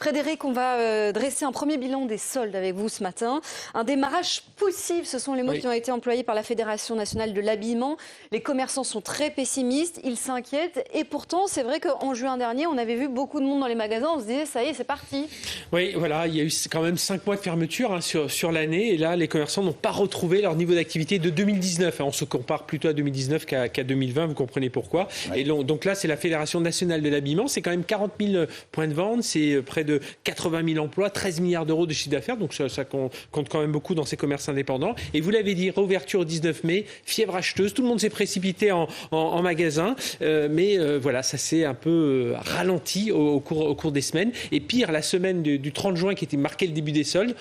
Frédéric, on va dresser un premier bilan des soldes avec vous ce matin. Un démarrage poussif, ce sont les mots qui ont été employés par la Fédération nationale de l'habillement. Les commerçants sont très pessimistes, ils s'inquiètent. Et pourtant, c'est vrai qu'en juin dernier, on avait vu beaucoup de monde dans les magasins. On se disait, ça y est, c'est parti. Oui, voilà, il y a eu quand même 5 mois de fermeture sur l'année. Et là, les commerçants n'ont pas retrouvé leur niveau d'activité de 2019. On se compare plutôt à 2019 qu'à 2020, vous comprenez pourquoi. Ouais. Et donc là, c'est la Fédération nationale de l'habillement. C'est quand même 40 000 points de vente, c'est près de 80 000 emplois, 13 milliards d'euros de chiffre d'affaires. Donc ça compte quand même beaucoup dans ces commerces indépendants. Et vous l'avez dit, réouverture au 19 mai, fièvre acheteuse. Tout le monde s'est précipité en magasin. Mais voilà, ça s'est un peu ralenti au cours des semaines. Et pire, la semaine du 30 juin qui était marquée le début des soldes,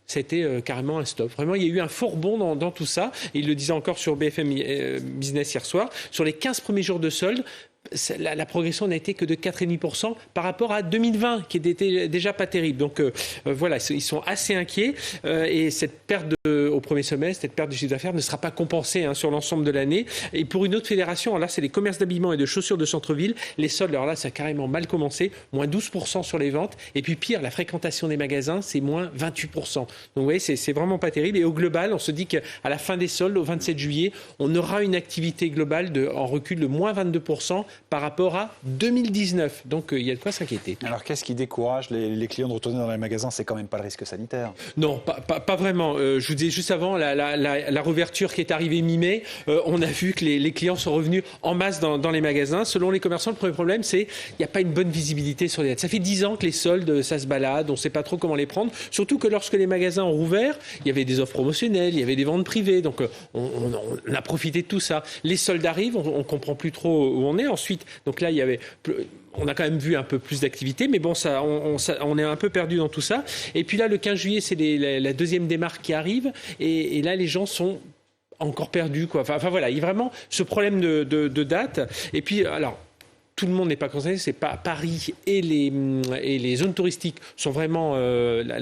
c'était carrément un stop. Vraiment, il y a eu un fort bond dans tout ça. Et il le disait encore sur BFM Business hier soir. Sur les 15 premiers jours de soldes, la progression n'a été que de 4,5% par rapport à 2020, qui n'était déjà pas terrible. Donc voilà, ils sont assez inquiets. Et cette perte au premier semestre, cette perte de chiffre d'affaires ne sera pas compensée sur l'ensemble de l'année. Et pour une autre fédération, alors là, c'est les commerces d'habillement et de chaussures de centre-ville. Les soldes, alors là, ça a carrément mal commencé. Moins 12% sur les ventes. Et puis pire, la fréquentation des magasins, c'est moins 28%. Donc vous voyez, c'est vraiment pas terrible. Et au global, on se dit qu'à la fin des soldes, au 27 juillet, on aura une activité globale en recul de moins 22% par rapport à 2019. Donc il y a de quoi s'inquiéter. Alors qu'est-ce qui décourage les clients de retourner dans les magasins? C'est quand même pas le risque sanitaire. Non, pas vraiment. Je vous disais juste avant, la réouverture qui est arrivée mi-mai, on a vu que les clients sont revenus en masse dans les magasins. Selon les commerçants, le premier problème, c'est qu'il n'y a pas une bonne visibilité sur les dates. Ça fait 10 ans que les soldes, ça se balade, on ne sait pas trop comment les prendre. Surtout que lorsque les magasins ont rouvert, il y avait des offres promotionnelles, il y avait des ventes privées. Donc on a profité de tout ça. Les soldes arrivent, on ne comprend plus trop où on est. Ensuite, donc là, on a quand même vu un peu plus d'activité, mais bon, on est un peu perdu dans tout ça. Et puis là, le 15 juillet, c'est la deuxième démarque qui arrive, et là, les gens sont encore perdus, quoi. Enfin voilà, il y a vraiment ce problème de date. Et puis, alors, tout le monde n'est pas concerné, c'est pas Paris et les zones touristiques sont vraiment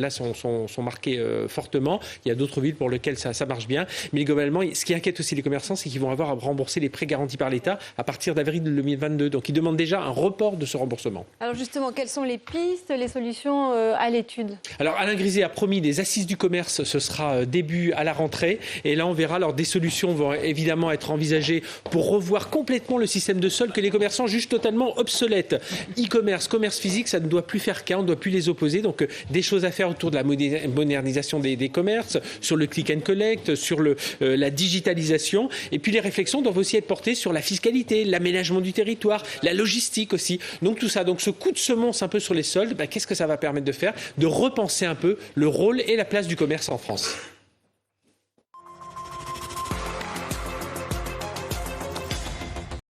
sont marquées fortement. Il y a d'autres villes pour lesquelles ça marche bien, mais globalement, ce qui inquiète aussi les commerçants, c'est qu'ils vont avoir à rembourser les prêts garantis par l'État à partir d'avril 2022. Donc ils demandent déjà un report de ce remboursement. Alors justement, quelles sont les pistes, les solutions à l'étude? Alors Alain Griset a promis des assises du commerce, ce sera début à la rentrée, et là on verra. Alors des solutions vont évidemment être envisagées pour revoir complètement le système de solde que les commerçants jugent totalement obsolète. E-commerce, commerce physique, ça ne doit plus faire qu'un, on ne doit plus les opposer. Donc des choses à faire autour de la modernisation des commerces, sur le click and collect, sur la digitalisation. Et puis les réflexions doivent aussi être portées sur la fiscalité, l'aménagement du territoire, la logistique aussi. Donc tout ça, donc ce coup de semonce un peu sur les soldes, qu'est-ce que ça va permettre de faire? De repenser un peu le rôle et la place du commerce en France.